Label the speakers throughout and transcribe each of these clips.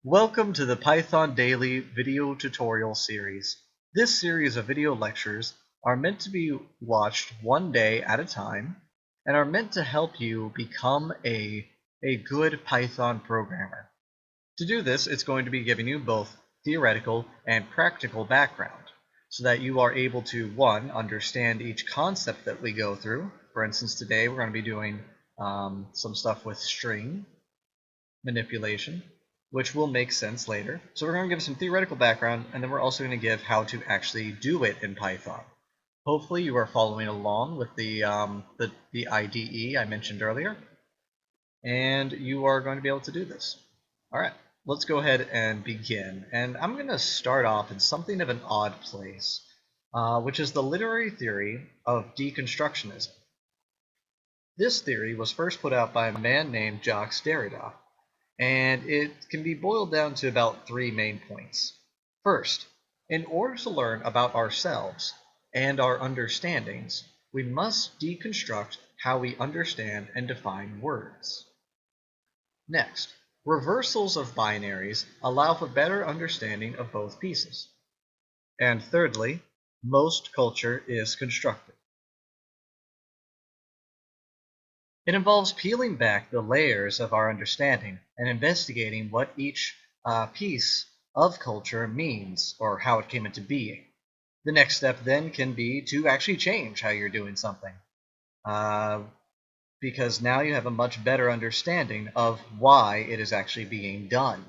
Speaker 1: Welcome to the Python Daily video tutorial series. This series of video lectures are meant to be watched one day at a time and are meant to help you become a good Python programmer. To do this, it's going to be giving you both theoretical and practical background so that you are able to, one, understand each concept that we go through. For instance, today we're going to be doing some stuff with string manipulation, which will make sense later. So we're going to give some theoretical background, and then we're also going to give how to actually do it in Python. Hopefully you are following along with the IDE I mentioned earlier, and you are going to be able to do this. All right, let's go ahead and begin. And I'm going to start off in something of an odd place, which is the literary theory of Deconstructionism. This theory was first put out by a man named Jacques Derrida, and it can be boiled down to about three main points. First, in order to learn about ourselves and our understandings, we must deconstruct how we understand and define words. Next, reversals of binaries allow for better understanding of both pieces. And thirdly, most culture is constructed. It involves peeling back the layers of our understanding and investigating what each piece of culture means or how it came into being. The next step then can be to actually change how you're doing something, because now you have a much better understanding of why it is actually being done.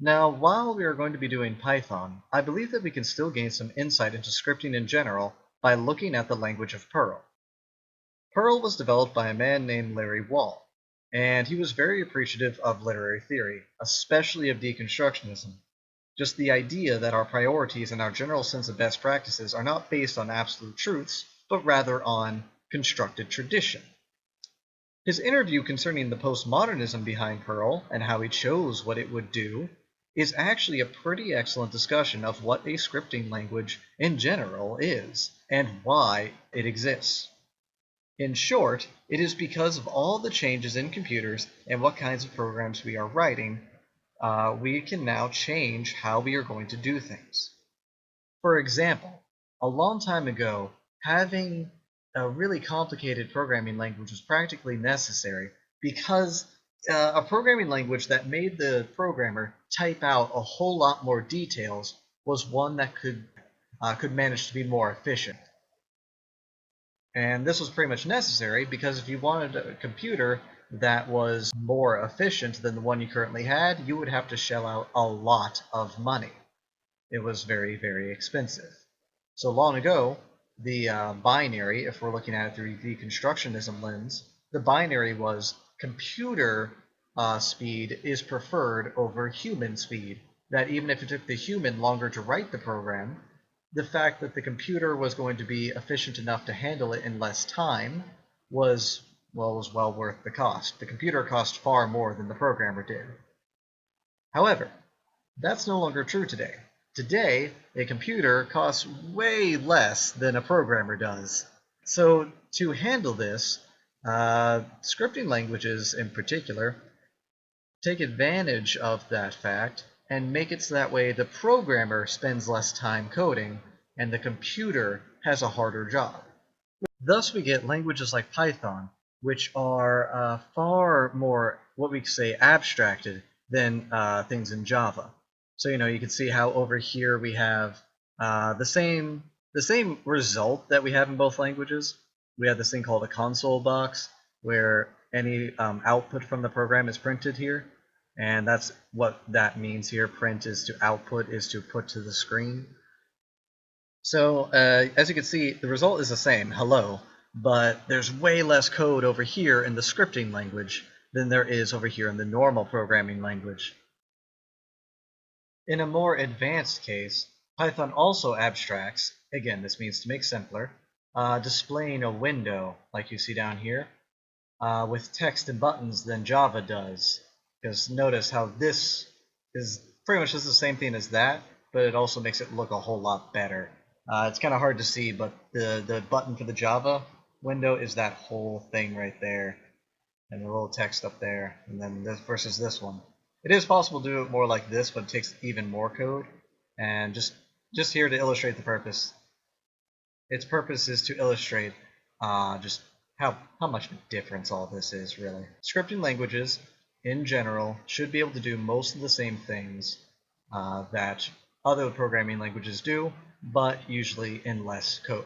Speaker 1: Now, while we are going to be doing Python, I believe that we can still gain some insight into scripting in general by looking at the language of Perl. Perl was developed by a man named Larry Wall, and he was very appreciative of literary theory, especially of deconstructionism. Just the idea that our priorities and our general sense of best practices are not based on absolute truths, but rather on constructed tradition. His interview concerning the postmodernism behind Perl and how he chose what it would do is actually a pretty excellent discussion of what a scripting language in general is and why it exists. In short, it is because of all the changes in computers and what kinds of programs we are writing, we can now change how we are going to do things. For example, a long time ago, having a really complicated programming language was practically necessary because a programming language that made the programmer type out a whole lot more details was one that could manage to be more efficient. And this was pretty much necessary because if you wanted a computer that was more efficient than the one you currently had, you would have to shell out a lot of money. It was very, very expensive. So long ago, the binary, if we're looking at it through the deconstructionism lens, the binary was computer speed is preferred over human speed. That even if it took the human longer to write the program, the fact that the computer was going to be efficient enough to handle it in less time was well worth the cost. The computer cost far more than the programmer did. However, that's no longer true today. Today, a computer costs way less than a programmer does. So to handle this, scripting languages in particular take advantage of that fact and make it so that way the programmer spends less time coding and the computer has a harder job. Thus we get languages like Python, which are far more, what we could say, abstracted than things in Java. So you can see how over here we have the same result that we have in both languages. We have this thing called a console box where any output from the program is printed here, and that's what that means here. Print is to output, is to put to the screen. So as you can see, the result is the same, hello, but there's way less code over here in the scripting language than there is over here in the normal programming language. In a more advanced case, Python also abstracts, again this means to make simpler, displaying a window like you see down here with text and buttons than Java does. Because notice how this is pretty much just the same thing as that, but it also makes it look a whole lot better. It's kind of hard to see, but the button for the Java Window is that whole thing right there, and the little text up there, and then this versus this one. It is possible to do it more like this, but it takes even more code. And just here to illustrate the purpose. Its purpose is to illustrate just how much of a difference all this is, really. Scripting languages, in general, should be able to do most of the same things that other programming languages do, but usually in less code.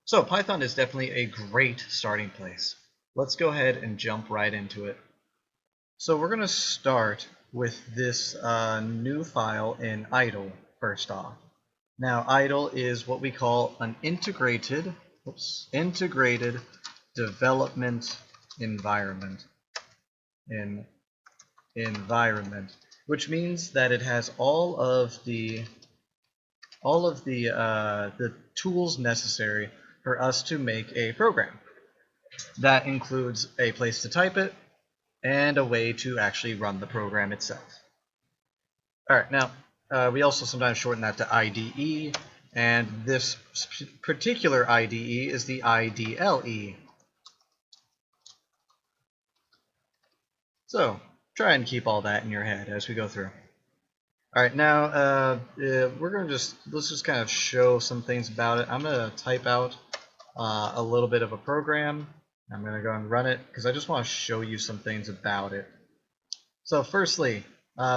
Speaker 1: So Python is definitely a great starting place. Let's go ahead and jump right into it. So we're going to start with this new file in idle first off. Now idle is what we call an integrated development environment. Which means that it has all of the tools necessary for us to make a program. That includes a place to type it and a way to actually run the program itself. Alright, now we also sometimes shorten that to IDE, and this particular IDE is the IDLE. So try and keep all that in your head as we go through. Alright, now we're going to let's just kind of show some things about it. I'm going to type out a little bit of a program. I'm going to go and run it because I just want to show you some things about it. So firstly,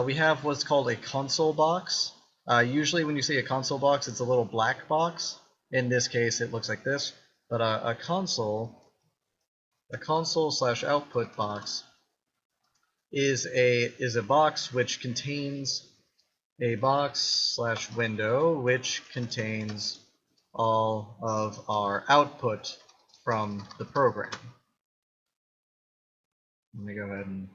Speaker 1: we have what's called a console box. Usually when you see a console box, it's a little black box. In this case, it looks like this. But a console/output box is a box which contains a box/window which contains all of our output from the program. Let me go ahead and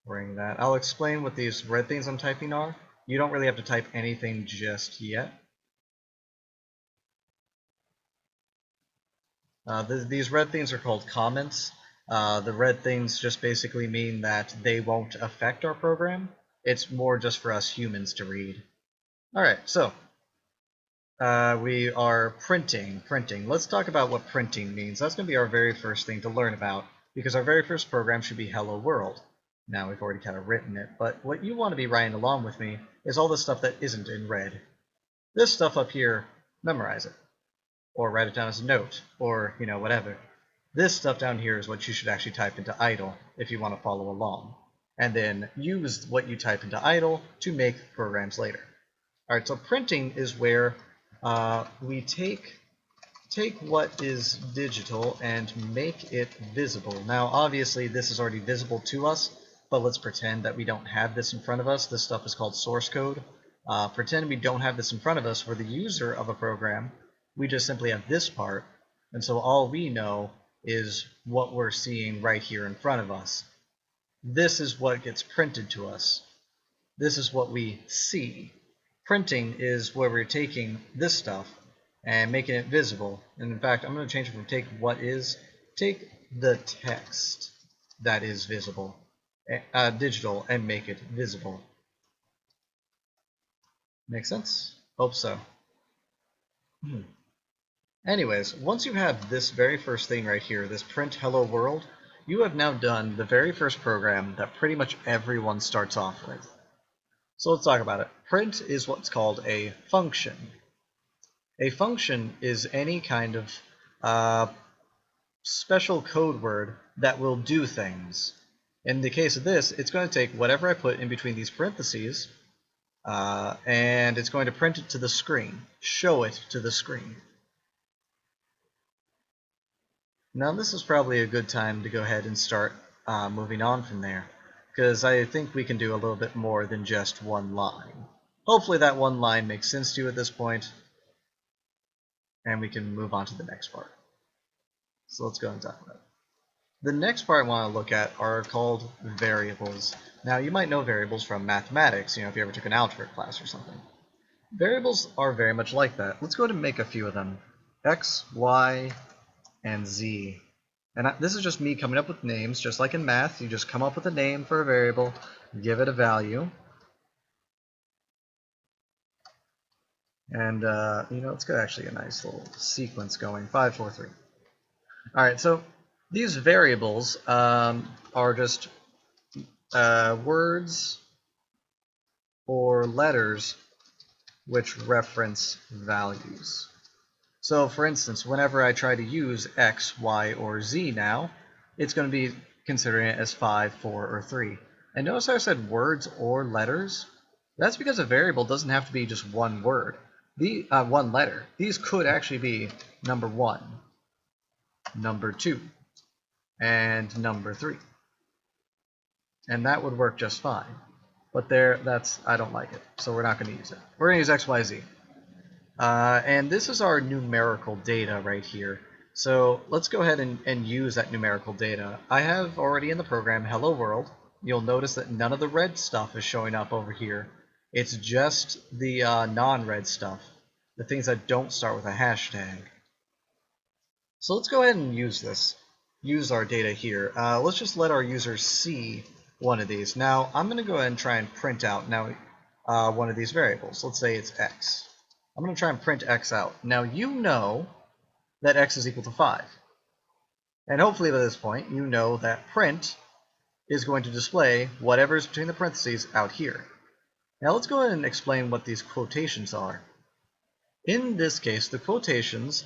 Speaker 1: bring that. I'll explain what these red things I'm typing are. You don't really have to type anything just yet. These red things are called comments. The red things just basically mean that they won't affect our program. It's more just for us humans to read. Alright, so we are printing. Let's talk about what printing means. That's going to be our very first thing to learn about, because our very first program should be Hello World. Now we've already kind of written it, but what you want to be writing along with me is all the stuff that isn't in red. This stuff up here, memorize it. Or write it down as a note, or, you know, whatever. This stuff down here is what you should actually type into idle if you want to follow along. And then use what you type into idle to make programs later. Alright, so printing is where we take what is digital and make it visible. Now, obviously, this is already visible to us, but let's pretend that we don't have this in front of us. This stuff is called source code. Pretend we don't have this in front of us. We're the user of a program. We just simply have this part, and so all we know is what we're seeing right here in front of us. This is what gets printed to us. This is what we see. Printing is where we're taking this stuff and making it visible. And in fact, I'm going to change it from take the text that is visible, digital, and make it visible. Make sense? Hope so. Anyways, once you have this very first thing right here, this print hello world, you have now done the very first program that pretty much everyone starts off with. So let's talk about it. Print is what's called a function. A function is any kind of special code word that will do things. In the case of this, it's going to take whatever I put in between these parentheses, and it's going to print it to the screen, show it to the screen. Now this is probably a good time to go ahead and start moving on from there, because I think we can do a little bit more than just one line. Hopefully that one line makes sense to you at this point, and we can move on to the next part. So let's go and talk about it. The next part I want to look at are called variables. Now you might know variables from mathematics, you know, if you ever took an algebra class or something. Variables are very much like that. Let's go ahead and make a few of them. X, Y, and Z. And this is just me coming up with names, just like in math. You just come up with a name for a variable, give it a value. And, let's get actually a nice little sequence going. 5, 4, 3. All right, so these variables are just words or letters which reference values. So, for instance, whenever I try to use X, Y, or Z now, it's going to be considering it as 5, 4, or 3. And notice how I said words or letters? That's because a variable doesn't have to be just one word, one letter. These could actually be number 1, number 2, and number 3. And that would work just fine. But I don't like it, so we're not going to use it. We're going to use X, Y, Z. And this is our numerical data right here. So let's go ahead and use that numerical data. I have already in the program hello world. You'll notice that none of the red stuff is showing up over here. It's just the non-red stuff, the things that don't start with a hashtag. So let's go ahead and use our data here. Let's just let our users see one of these. Now I'm going to go ahead and try and print out one of these variables. Let's say it's X. I'm going to try and print X out. Now you know that X is equal to 5. And hopefully by this point you know that print is going to display whatever is between the parentheses out here. Now let's go ahead and explain what these quotations are. In this case, the quotations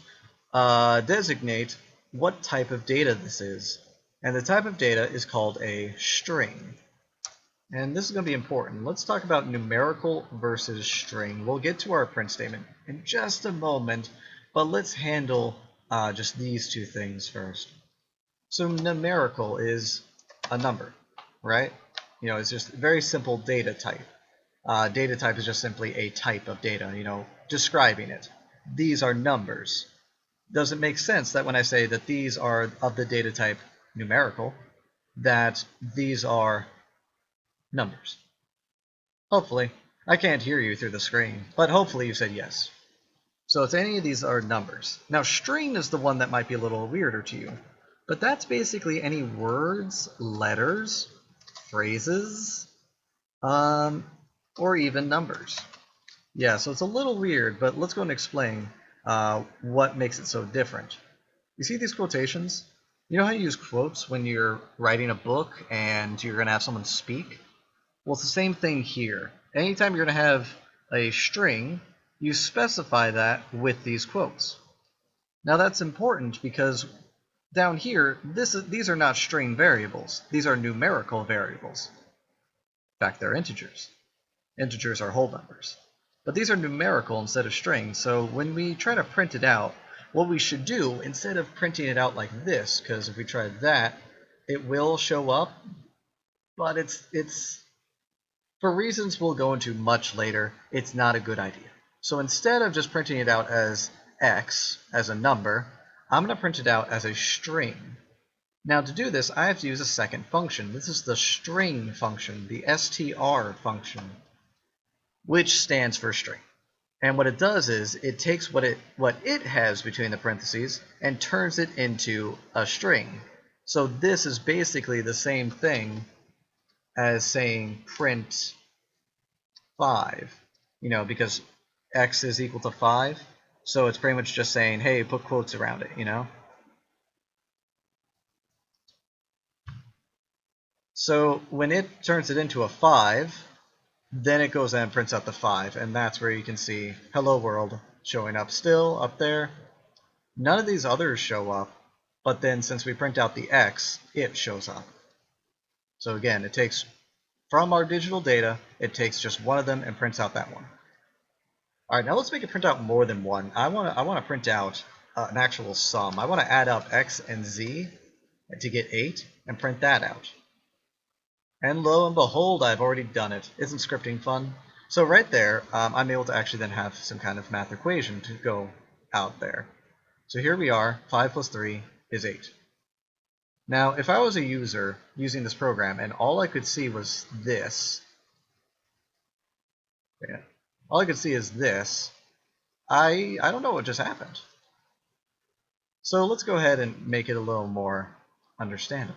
Speaker 1: designate what type of data this is. And the type of data is called a string. And this is going to be important. Let's talk about numerical versus string. We'll get to our print statement in just a moment, but let's handle just these two things first. So numerical is a number, right? It's just a very simple data type. Data type is just simply a type of data, describing it. These are numbers. Does it make sense that when I say that these are of the data type numerical, that these are numbers? Hopefully. I can't hear you through the screen, but hopefully you said yes. So if any of these are numbers. Now string is the one that might be a little weirder to you, but that's basically any words, letters, phrases, or even numbers. Yeah, so it's a little weird, but let's go and explain what makes it so different. You see these quotations? You know how you use quotes when you're writing a book and you're going to have someone speak? Well, it's the same thing here. Anytime you're going to have a string, you specify that with these quotes. Now that's important because down here, these are not string variables. These are numerical variables. In fact, they're integers. Integers are whole numbers. But these are numerical instead of string, so when we try to print it out, what we should do, instead of printing it out like this, because if we try that, it will show up, but it's for reasons we'll go into much later, it's not a good idea. So instead of just printing it out as X, as a number, I'm going to print it out as a string. Now to do this, I have to use a second function. This is the string function, the str function, which stands for string. And what it does is it takes what it has between the parentheses and turns it into a string. So this is basically the same thing as saying print 5, because X is equal to 5. So it's pretty much just saying, hey, put quotes around it, So when it turns it into a 5, then it goes and prints out the 5, and that's where you can see hello world showing up still up there. None of these others show up, but then since we print out the X, it shows up. So again, it takes from our digital data, it takes just one of them and prints out that one. All right, now let's make it print out more than one. I want to print out an actual sum. I want to add up X and Z to get 8 and print that out. And lo and behold, I've already done it. Isn't scripting fun? So right there, I'm able to actually then have some kind of math equation to go out there. So here we are, 5 plus 3 is 8. Now, if I was a user using this program and all I could see was this, all I could see is this, I don't know what just happened. So let's go ahead and make it a little more understandable.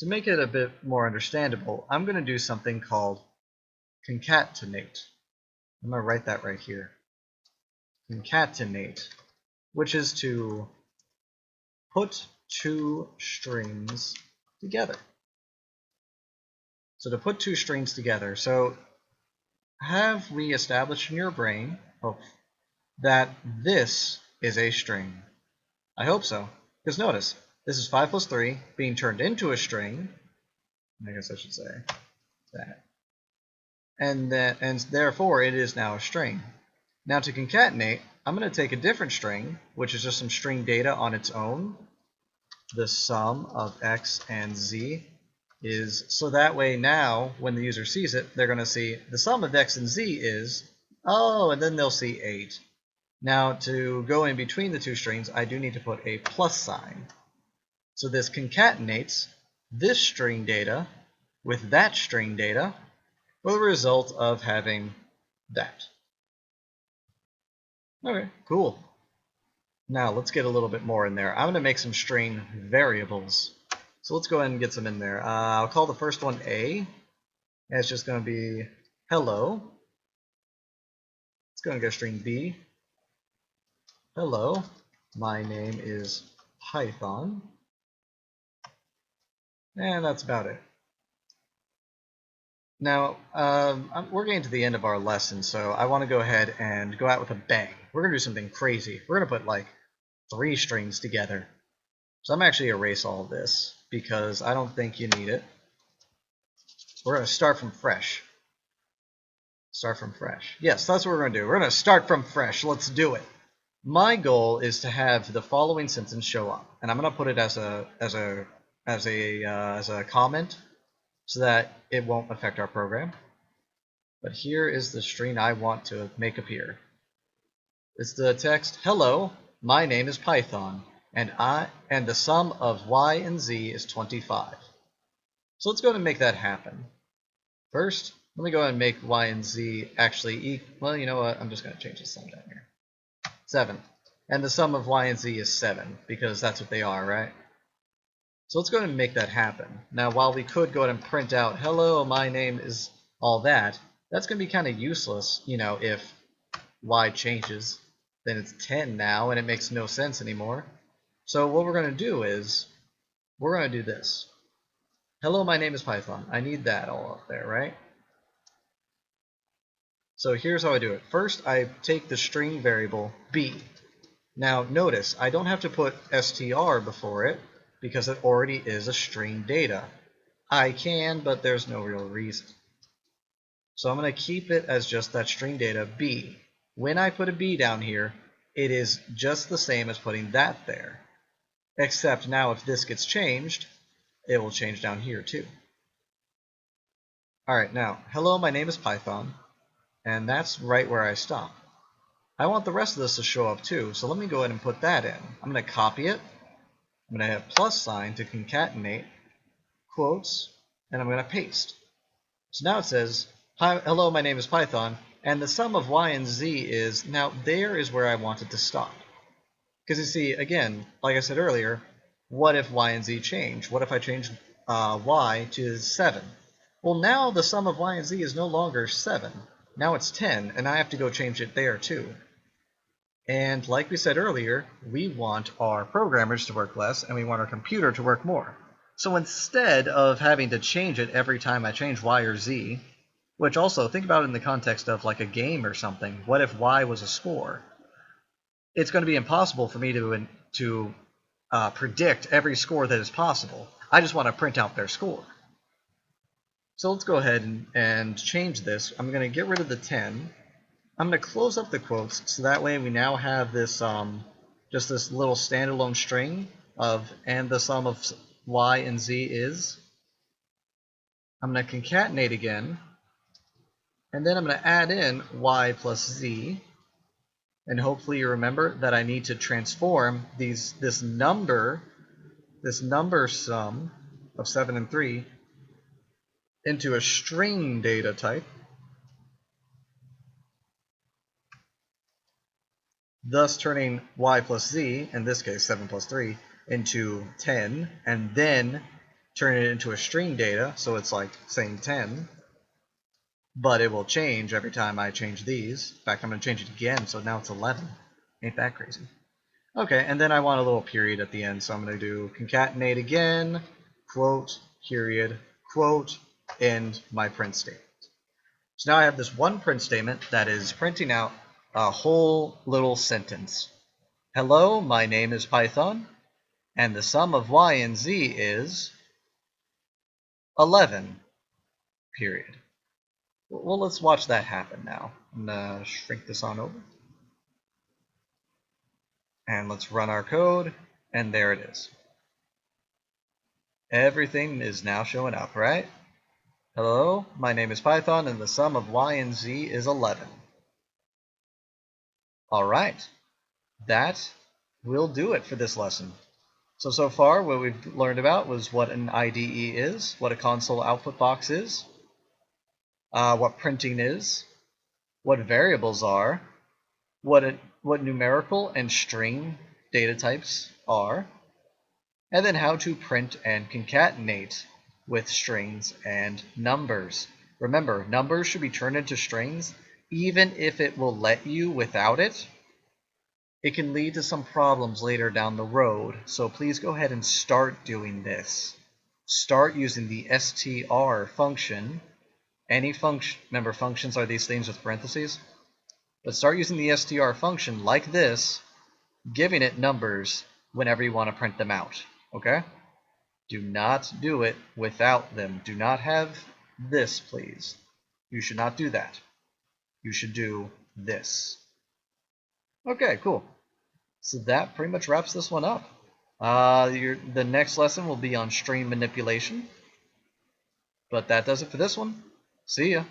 Speaker 1: To make it a bit more understandable, I'm going to do something called concatenate. I'm going to write that right here. Concatenate, which is to put two strings together. So to put two strings together. So have we established in your brain that this is a string? I hope so. Because notice, this is 5 plus 3 being turned into a string. I guess I should say that. And therefore it is now a string. Now to concatenate, I'm going to take a different string, which is just some string data on its own. The sum of x and z is, so that way now when the user sees it, they're going to see the sum of x and z is, oh, and then they'll see 8. Now to go in between the two strings, I do need to put a plus sign. So this concatenates this string data with that string data with the result of having that. Okay, cool. Now let's get a little bit more in there. I'm going to make some string variables. So let's go ahead and get some in there. I'll call the first one A. And it's just going to be hello. It's going to go string B. Hello, my name is Python. And that's about it. Now, we're getting to the end of our lesson, so I want to go ahead and go out with a bang. We're going to do something crazy. We're going to put like 3 strings together. So I'm actually going to erase all of this because I don't think you need it. We're going to start from fresh. Start from fresh. Yes, that's what we're going to do. We're going to start from fresh. Let's do it. My goal is to have the following sentence show up, and I'm going to put it as a comment so that it won't affect our program. But here is the string I want to make appear. It's the text, hello, my name is Python, and the sum of y and z is 25. So let's go ahead and make that happen. First, let me go ahead and make y and z actually equal. Well, you know what? I'm just going to change the sum down here. 7. And the sum of y and z is 7, because that's what they are, right? So let's go ahead and make that happen. Now, while we could go ahead and print out, hello, my name is all that, that's going to be kind of useless, you know, if y changes. Then it's 10 now, and it makes no sense anymore. So what we're going to do is, we're going to do this. Hello, my name is Python. I need that all up there, right? So here's how I do it. First, I take the string variable b. Now, notice, I don't have to put str before it, because it already is a string data. I can, but there's no real reason. So I'm going to keep it as just that string data b. When I put a b down here, it is just the same as putting that there. Except now if this gets changed, it will change down here too. Alright, now, hello, my name is Python, and that's right where I stop. I want the rest of this to show up too, so let me go ahead and put that in. I'm going to copy it. I'm going to hit plus sign to concatenate, quotes, and I'm going to paste. So now it says, hi, hello, my name is Python, and the sum of y and z is, now there is where I want it to stop. Because you see, again, like I said earlier, what if y and z change? What if I change y to 7? Well, now the sum of y and z is no longer 7. Now it's 10, and I have to go change it there too. And like we said earlier, we want our programmers to work less, and we want our computer to work more. So instead of having to change it every time I change y or z, which also, think about it in the context of like a game or something. What if y was a score? It's going to be impossible for me to predict every score that is possible. I just want to print out their score. So let's go ahead and change this. I'm going to get rid of the 10. I'm going to close up the quotes so that way we now have this just this little standalone string of and the sum of y and z is. I'm going to concatenate again, and then I'm going to add in y plus z, and hopefully you remember that I need to transform this number sum of 7 and 3 into a string data type, thus turning y plus z, in this case 7 plus 3, into 10, and then turn it into a string data, so it's like saying 10, but it will change every time I change these. In fact, I'm going to change it again, so now it's 11. Ain't that crazy? Okay, and then I want a little period at the end, so I'm going to do concatenate again, quote, period, quote, end my print statement. So now I have this one print statement that is printing out a whole little sentence. Hello, my name is Python, and the sum of y and z is 11, period. Well, let's watch that happen now. I'm going to shrink this on over. And let's run our code, and there it is. Everything is now showing up, right? Hello, my name is Python, and the sum of y and z is 11. Alright, that will do it for this lesson. So far, what we've learned about was what an IDE is, what a console output box is, what printing is, what variables are, what numerical and string data types are, and then how to print and concatenate with strings and numbers. Remember, numbers should be turned into strings even if it will let you without it. It can lead to some problems later down the road, so please go ahead and start doing this. Start using the str function. Any function, remember functions are these things with parentheses, but start using the str function like this, giving it numbers whenever you want to print them out, okay? Do not do it without them. Do not have this, please. You should not do that. You should do this. Okay, cool. So that pretty much wraps this one up. The next lesson will be on string manipulation. But that does it for this one. See ya.